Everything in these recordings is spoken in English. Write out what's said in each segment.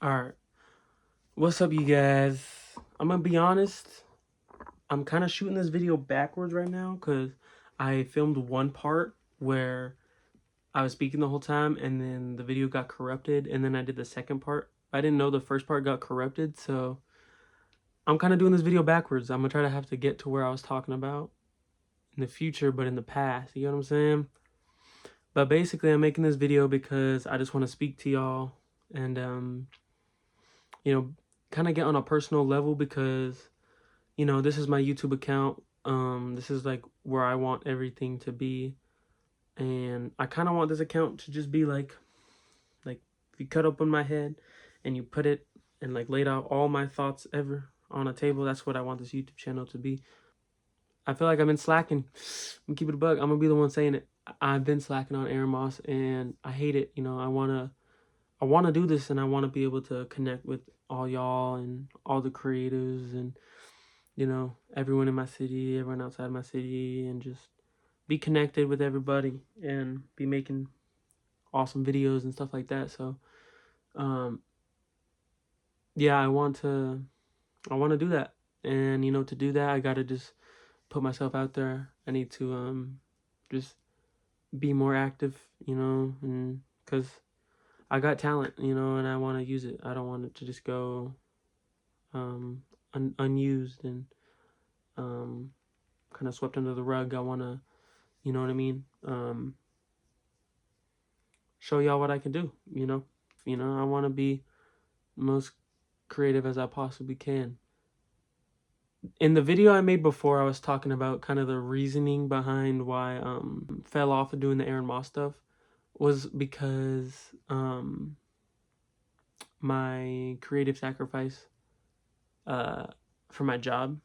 Alright, what's up you guys? I'm gonna be honest, I'm kind of shooting this video backwards right now because I filmed one part where I was speaking the whole time and then the video got corrupted, and then I did the second part. I didn't know the first part got corrupted, so I'm kind of doing this video backwards. I'm gonna try to have to get to where I was talking about in the future, but in the past, you know what I'm saying? But basically I'm making this video because I just want to speak to y'all and you know, kind of get on a personal level because this is my YouTube account. This is like where I want everything to be. And I kind of want this account to just be like if you cut open my head and you put it and like laid out all my thoughts ever on a table, that's what I want this YouTube channel to be. I feel like I've been slacking. I'm keep it a bug. I'm gonna be the one saying it. I've been slacking on Aaron Moss and I hate it. I wanna do this, and I wanna be able to connect with all y'all and all the creatives and everyone in my city, everyone outside my city, and just be connected with everybody and be making awesome videos and stuff like that. So, yeah, I want to do that. And, to do that, I got to just put myself out there. I need to, just be more active, and because I got talent, and I want to use it. I don't want it to just go, unused and, kind of swept under the rug. I want to, you know what I mean? Show y'all what I can do, I want to be most creative as I possibly can. In the video I made before, I was talking about kind of the reasoning behind why fell off of doing the Aaron Moss stuff was because my creative sacrifice for my job.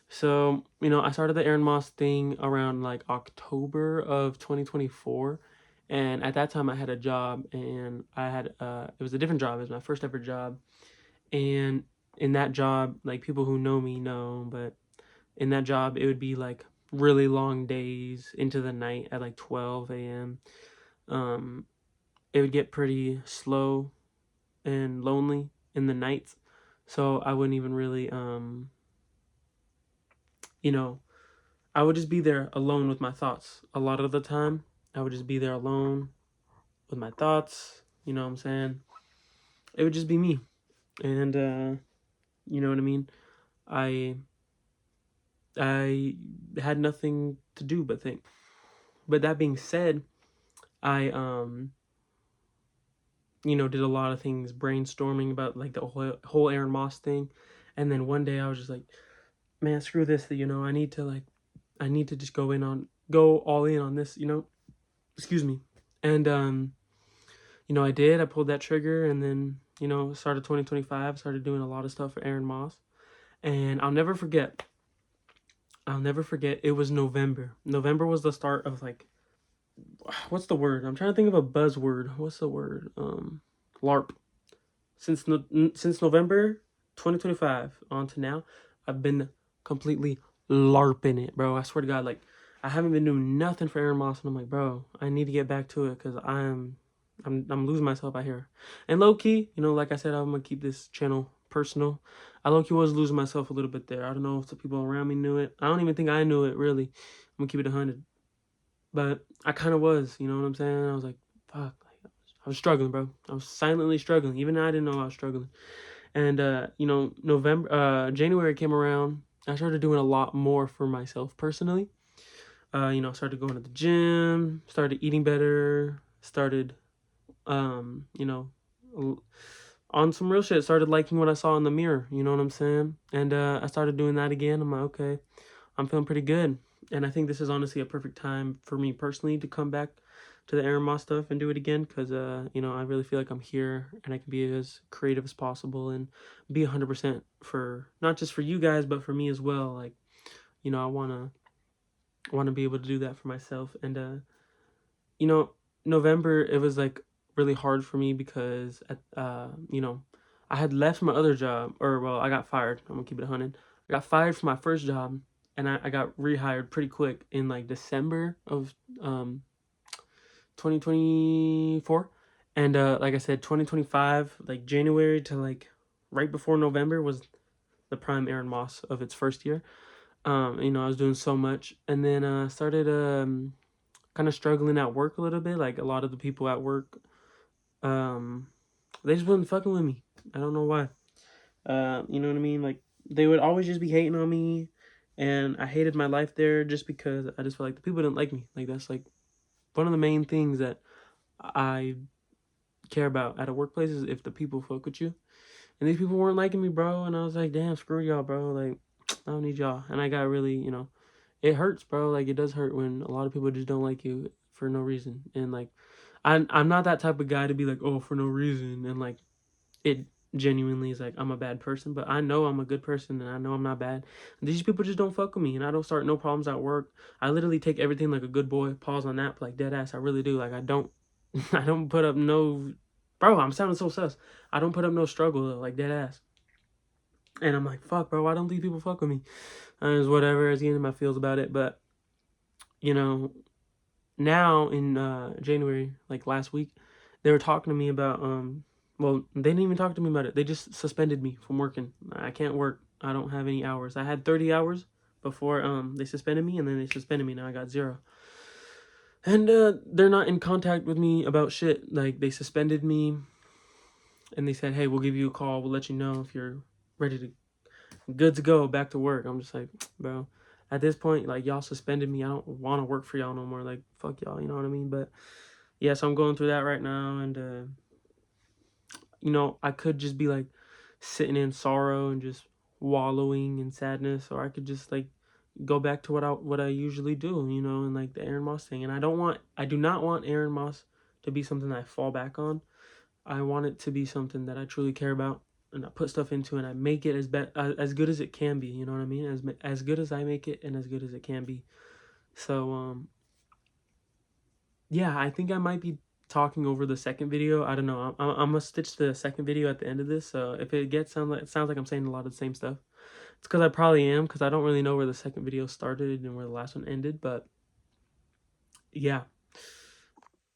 So, I started the Aaron Moss thing around like October of 2024. And at that time I had a job, and I had, it was a different job. It was my first ever job. And in that job, like people who know me know, but in that job, it would be like really long days into the night at like 12 a.m. It would get pretty slow and lonely in the nights. So I wouldn't even really, I would just be there alone with my thoughts a lot of the time. I would just be there alone with my thoughts, you know what I'm saying? It would just be me. And you know what I mean? I had nothing to do but think. But that being said, I did a lot of things brainstorming about like the whole Aaron Moss thing. And then one day I was just like, man, screw this, I need to just go all in on this, excuse me. And I did. I pulled that trigger, and then, started 2025, started doing a lot of stuff for Aaron Moss. And I'll never forget, it was November. November was the start of like, what's the word? I'm trying to think of a buzzword. What's the word? LARP. Since November 2025 on to now, I've been completely LARPing it, bro. I swear to God, like, I haven't been doing nothing for Aaron Moss, and I'm like, bro, I need to get back to it because I'm losing myself out here. And low key, like I said, I'm gonna keep this channel personal. I low key was losing myself a little bit there. I don't know if the people around me knew it. I don't even think I knew it really. I'm gonna keep it 100. But I kind of was, you know what I'm saying? I was like, fuck, like, I was struggling, bro. I was silently struggling. Even I didn't know I was struggling. And, January came around. I started doing a lot more for myself personally. Started going to the gym, started eating better, started, on some real shit, started liking what I saw in the mirror, you know what I'm saying? And I started doing that again. I'm like, okay, I'm feeling pretty good. And I think this is honestly a perfect time for me personally to come back to the Aaron Moss stuff and do it again because, I really feel like I'm here and I can be as creative as possible and be 100% for, not just for you guys, but for me as well. Like, I want to be able to do that for myself. And, November, it was like really hard for me because, I had left my other job, or well, I got fired. I'm gonna keep it 100. I got fired from my first job, and I got rehired pretty quick in like December of 2024. And like I said, 2025, like January to like right before November was the prime Aaron Moss of its first year. I was doing so much, and then started kind of struggling at work a little bit. Like a lot of the people at work, um, they just wasn't fucking with me. I don't know why. You know what I mean? Like they would always just be hating on me, and I hated my life there just because I just felt like the people didn't like me. Like that's like one of the main things that I care about at a workplace is if the people fuck with you. And these people weren't liking me, bro. And I was like, damn, screw y'all, bro. Like I don't need y'all. And I got really, it hurts, bro. Like it does hurt when a lot of people just don't like you for no reason. And like I'm not that type of guy to be like, oh, for no reason. And like it genuinely is like I'm a bad person, but I know I'm a good person and I know I'm not bad. And these people just don't fuck with me, and I don't start no problems at work. I literally take everything like a good boy. Pause on that, like dead ass. I really do. Like I don't, I don't put up no, bro. I'm sounding so sus. I don't put up no struggle though, like dead ass. And I'm like, fuck, bro. Why don't these people fuck with me? It's whatever. It's getting my feels about it, but you know, now in January, like last week, they were talking to me about well, they didn't even talk to me about it. They just suspended me from working. I can't work. I don't have any hours. I had 30 hours before they suspended me, and then they suspended me. Now I got 0. And they're not in contact with me about shit. Like they suspended me and they said, "Hey, we'll give you a call. We'll let you know if you're ready to good to go back to work." I'm just like, bro, at this point, like y'all suspended me. I don't want to work for y'all no more. Like fuck y'all, you know what I mean? But yeah, so I'm going through that right now, and I could just be like sitting in sorrow and just wallowing in sadness, or I could just like go back to what I usually do, and like the Aaron Moss thing. And I do not want Aaron Moss to be something that I fall back on. I want it to be something that I truly care about, and I put stuff into, and I make it as good as it can be. You know what I mean? As good as I make it, and as good as it can be. So yeah, I think I might be talking over the second video. I don't know. I'm gonna stitch the second video at the end of this. So if it sounds like I'm saying a lot of the same stuff, it's because I probably am, because I don't really know where the second video started and where the last one ended. But yeah.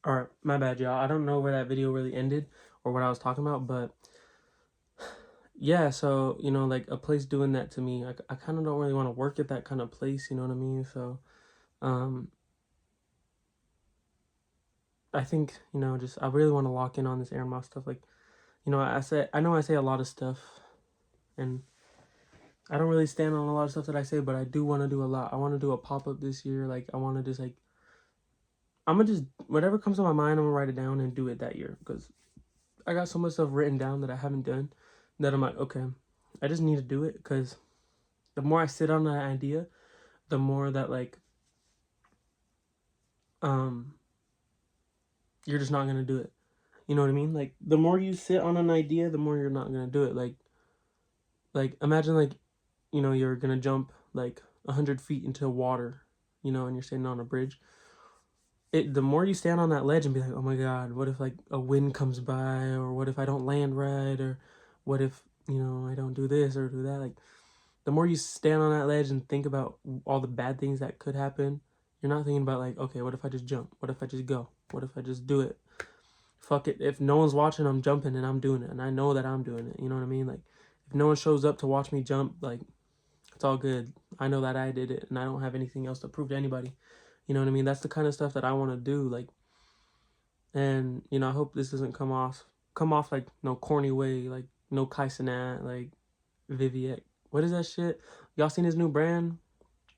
All right, my bad, y'all. I don't know where that video really ended or what I was talking about, but yeah. So like a place doing that to me, I kind of don't really want to work at that kind of place. You know what I mean? So um, I think just I really want to lock in on this Air Moss stuff. Like I know I say a lot of stuff, and I don't really stand on a lot of stuff that I say, but I do want to do a lot. I want to do a pop-up this year. Like I want to just like I'm gonna just whatever comes to my mind, I'm gonna write it down and do it that year, because I got so much stuff written down that I haven't done that I'm like, okay, I just need to do it, because the more I sit on that idea, the more that like um you're just not gonna do it. You know what I mean? Like the more you sit on an idea, the more you're not gonna do it. Like imagine like you're gonna jump like 100 feet into water, and you're standing on a bridge. The more you stand on that ledge and be like, oh my god, what if like a wind comes by, or what if I don't land right, or what if I don't do this or do that. Like the more you stand on that ledge and think about all the bad things that could happen, you're not thinking about like, okay, what if I just jump? What if I just go? What if I just do it? Fuck it. If no one's watching, I'm jumping and I'm doing it, and I know that I'm doing it. You know what I mean? Like if no one shows up to watch me jump, like it's all good. I know that I did it, and I don't have anything else to prove to anybody. You know what I mean? That's the kind of stuff that I want to do. Like, and I hope this doesn't come off like no corny way, like no Kai Cenat, like Viviec. What is that shit? Y'all seen his new brand?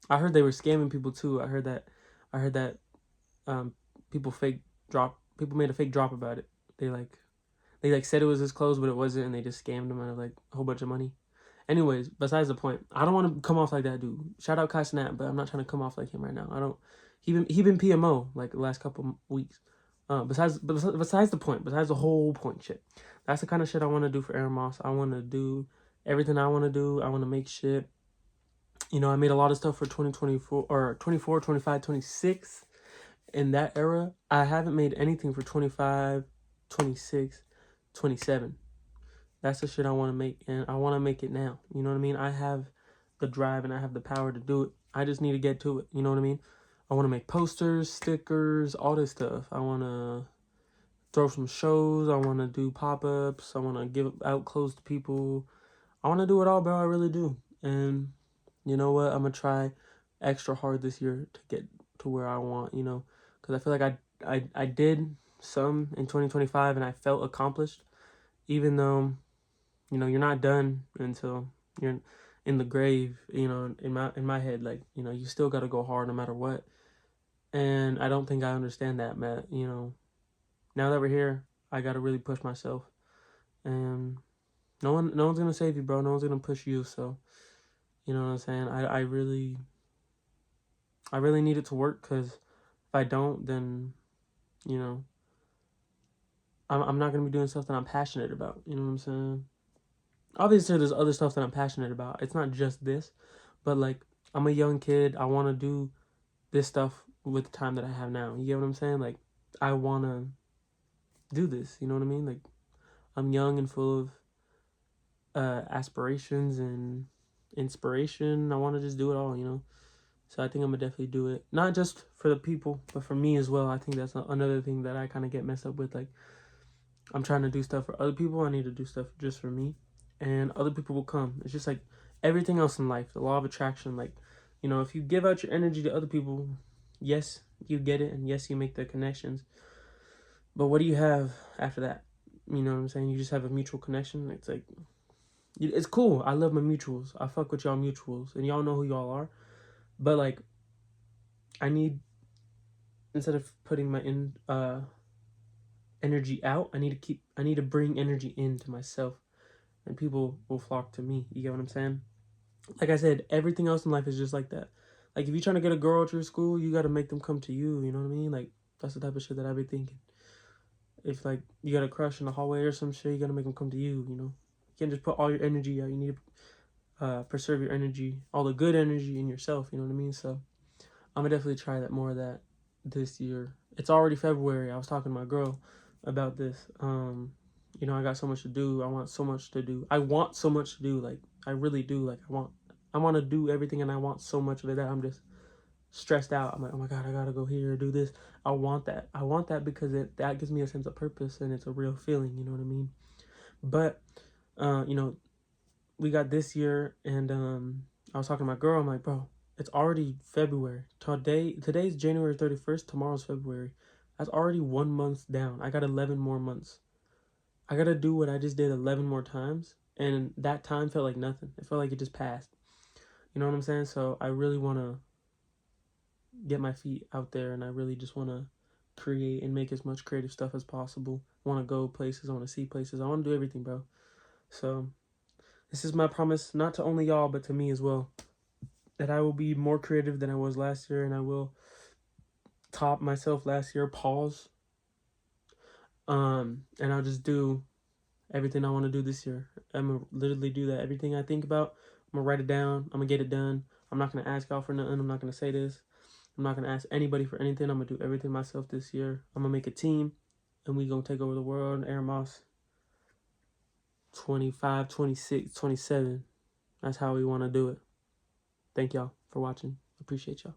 I heard they were scamming people too. I heard that um people made a fake drop about it. They said it was his clothes, but it wasn't, and they just scammed him out of like a whole bunch of money. Anyways, besides the point, I don't want to come off like that dude. Shout out Kai Snap, but I'm not trying to come off like him right now. I don't. He been PMO like the last couple weeks. Besides the point, besides the whole point shit. That's the kind of shit I want to do for Aaron Moss. I want to do everything I want to do. I want to make shit. I made a lot of stuff for 2024 or 24, 25, 26. In that era, I haven't made anything for 25, 26, 27. That's the shit I want to make, and I want to make it now. You know what I mean? I have the drive and I have the power to do it. I just need to get to it. You know what I mean? I want to make posters, stickers, all this stuff. I want to throw some shows. I want to do pop-ups. I want to give out clothes to people. I want to do it all, bro. I really do. And you know what? I'm going to try extra hard this year to get to where I want, you know, because I feel like I did some in 2025 and I felt accomplished, even though, you know, you're not done until you're in the grave, you know, in my head, like, you know, you still got to go hard no matter what. And I don't think I understand that, Matt. You know, now that we're here, I got to really push myself. And no one's going to save you, bro. No one's going to push you. So, you know what I'm saying? I really need it to work, because if I don't, then, you know, I'm not going to be doing stuff that I'm passionate about. You know what I'm saying? Obviously, there's other stuff that I'm passionate about. It's not just this, but like, I'm a young kid. I want to do this stuff with the time that I have now. You get what I'm saying? Like, I want to do this. You know what I mean? Like, I'm young and full of aspirations and inspiration. I want to just do it all, you know? So I think I'm going to definitely do it. Not just for the people, but for me as well. I think that's another thing that I kind of get messed up with. Like, I'm trying to do stuff for other people. I need to do stuff just for me. And other people will come. It's just like everything else in life, the law of attraction. Like, you know, if you give out your energy to other people, yes, you get it. And yes, you make the connections. But what do you have after that? You know what I'm saying? You just have a mutual connection. It's like, it's cool. I love my mutuals. I fuck with y'all mutuals. And y'all know who y'all are. But like, I need, instead of putting my energy out, I need to bring energy into myself, and people will flock to me. You get what I'm saying? Like I said, everything else in life is just like that. Like, if you're trying to get a girl to your school, you got to make them come to you. You know what I mean? Like, that's the type of shit that I be thinking. If like you got a crush in the hallway or some shit, you got to make them come to you. You know, you can't just put all your energy out. You need to preserve your energy, all the good energy in yourself. You know what I mean? So I'm gonna definitely try that, more of that this year. It's already February. I was talking to my girl about this. You know, I got so much to do. I want so much to do. I want so much to do. Like, I really do. Like, I want to do everything, and I want so much of it that I'm just stressed out. I'm like, oh my God, I gotta go here, do this. I want that. I want that because that gives me a sense of purpose, and it's a real feeling. You know what I mean? But, you know, we got this year, and I was talking to my girl. I'm like, bro, it's already February. Today's January 31st. Tomorrow's February. That's already 1 month down. I got 11 more months. I gotta do what I just did 11 more times, and that time felt like nothing. It felt like it just passed. You know what I'm saying? So I really want to get my feet out there, and I really just want to create and make as much creative stuff as possible. I want to go places. I want to see places. I want to do everything, bro. So this is my promise, not to only y'all, but to me as well, that I will be more creative than I was last year, and I will top myself last year. Pause. And I'll just do everything I want to do this year. I'm gonna literally do that. Everything I think about, I'm gonna write it down. I'm gonna get it done. I'm not gonna ask y'all for nothing. I'm not gonna say this. I'm not gonna ask anybody for anything. I'm gonna do everything myself this year. I'm gonna make a team, and we gonna take over the world. aaronmos 25, 26, 27. That's how we want to do it. Thank y'all for watching. Appreciate y'all.